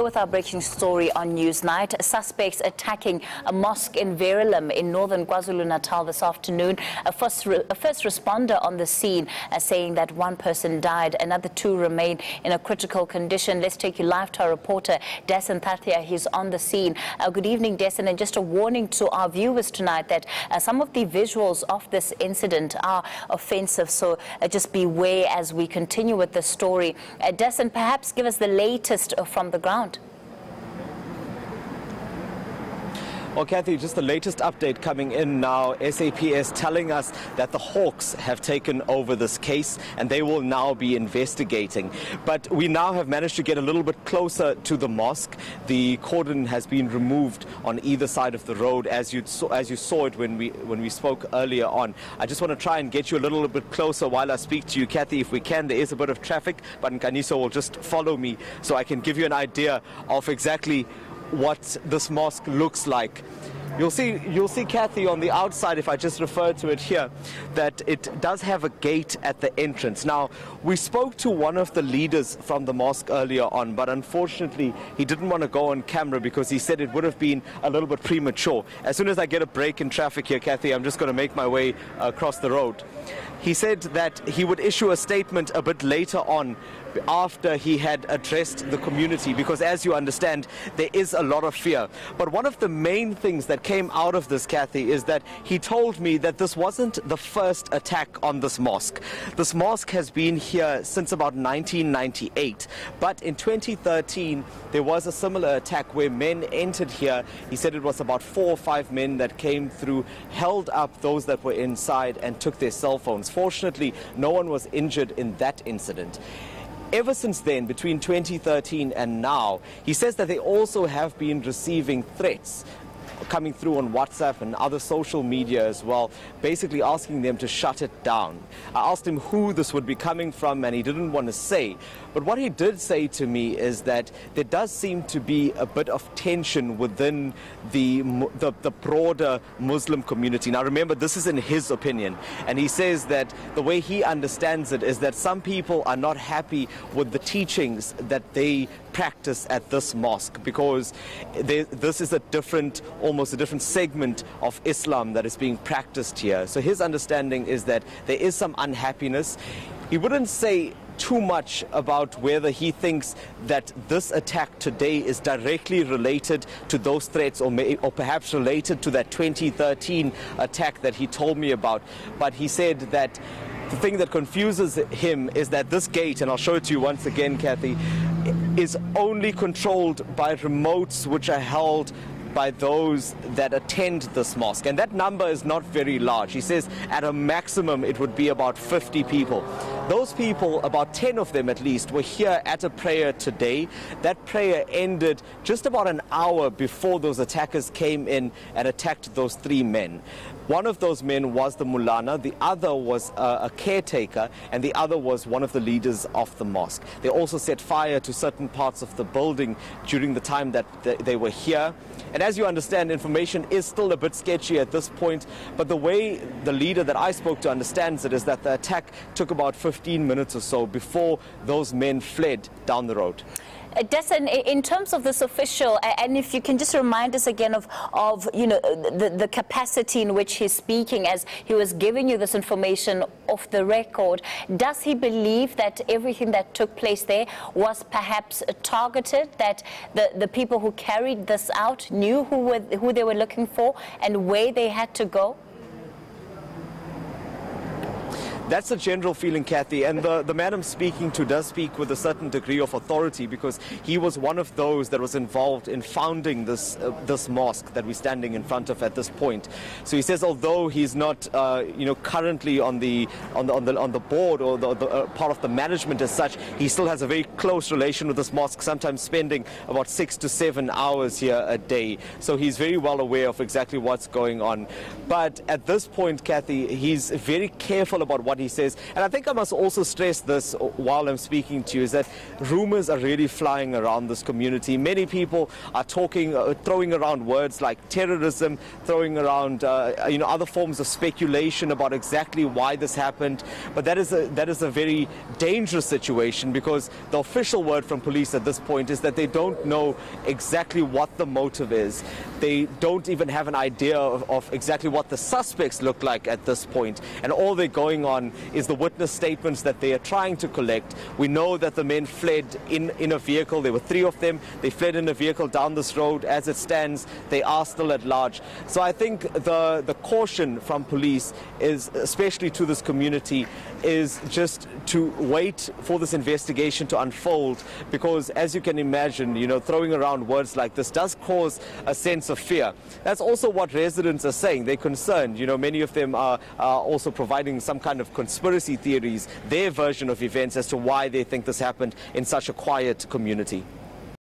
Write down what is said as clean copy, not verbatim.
with our breaking story on Newsnight. Suspects attacking a mosque in Verulam in northern KwaZulu-Natal this afternoon. A first responder on the scene saying that one person died, another two remain in a critical condition. Let's take you live to our reporter, Dasen Thathiah. He's on the scene. Good evening, Dasen, and just a warning to our viewers tonight that some of the visuals of this incident are offensive, so just beware as we continue with the story. Dasen, perhaps give us the latest from the ground. Well, Kathy, just the latest update coming in now. SAPS telling us that the Hawks have taken over this case and they will now be investigating. But we now have managed to get a little bit closer to the mosque. The cordon has been removed on either side of the road, as you saw it when we spoke earlier on. I just want to try and get you a little bit closer while I speak to you, Kathy, if we can. There is a bit of traffic, but Nkaniso will just follow me so I can give you an idea of exactly what this mosque looks like. You'll see, Kathy, on the outside, if I just refer to it here, that it does have a gate at the entrance. Now, we spoke to one of the leaders from the mosque earlier on, but unfortunately, he didn't want to go on camera because he said it would have been a little bit premature. As soon as I get a break in traffic here, Kathy, I'm just going to make my way across the road. He said that he would issue a statement a bit later on after he had addressed the community, because as you understand, there is a lot of fear. But one of the main things that came out of this, Kathy, is that he told me that this wasn't the first attack on this mosque. This mosque has been here since about 1998, but in 2013 there was a similar attack where men entered here. He said it was about 4 or 5 men that came through, held up those that were inside and took their cell phones. Fortunately, no one was injured in that incident. Ever since then, between 2013 and now, he says that they also have been receiving threats coming through on WhatsApp and other social media as well, basically asking them to shut it down. I asked him who this would be coming from, and he didn't want to say. But what he did say to me is that there does seem to be a bit of tension within the broader Muslim community. Now remember, this is in his opinion, and he says that the way he understands it is that some people are not happy with the teachings that they practice at this mosque, because this is almost a different segment of Islam that is being practiced here. So his understanding is that there is some unhappiness. He wouldn't say too much about whether he thinks that this attack today is directly related to those threats or perhaps related to that 2013 attack that he told me about. But he said that the thing that confuses him is that this gate, and I'll show it to you once again, Kathy, is only controlled by remotes which are held by those that attend this mosque. And that number is not very large. He says at a maximum it would be about 50 people. Those people, about 10 of them at least, were here at a prayer today. That prayer ended just about an hour before those attackers came in and attacked those 3 men. One of those men was the Mulana, the other was a caretaker, and the other was one of the leaders of the mosque. They also set fire to certain parts of the building during the time that they were here. And as you understand, information is still a bit sketchy at this point, but the way the leader that I spoke to understands it is that the attack took about 15 minutes or so before those men fled down the road. Dasen, in terms of this official, and if you can just remind us again of the capacity in which he's speaking as he was giving you this information off the record, does he believe that everything that took place there was perhaps targeted, that the people who carried this out knew who they were looking for and where they had to go? That's the general feeling, Kathy, and the man I'm speaking to does speak with a certain degree of authority, because he was one of those that was involved in founding this mosque that we're standing in front of at this point. So he says, although he's not currently on the board or the part of the management as such, he still has a very close relation with this mosque, sometimes spending about 6 to 7 hours here a day. So he's very well aware of exactly what's going on. But at this point, Kathy, he's very careful about what what he says. And I think I must also stress this while I'm speaking to you, is that rumors are really flying around this community. Many people are throwing around words like terrorism, throwing around other forms of speculation about exactly why this happened. But that is a very dangerous situation, because the official word from police at this point is that they don't know exactly what the motive is. They don't even have an idea of exactly what the suspects look like at this point, and all they're going on is the witness statements that they are trying to collect. We know that the men fled in a vehicle. There were 3 of them. They fled in a vehicle down this road. As it stands, they are still at large. So I think the caution from police is, especially to this community, is just to wait for this investigation to unfold, because as you can imagine, throwing around words like this does cause a sense of fear. That's also what residents are saying. They're concerned. Many of them are also providing some kind of conspiracy theories, their version of events as to why they think this happened in such a quiet community.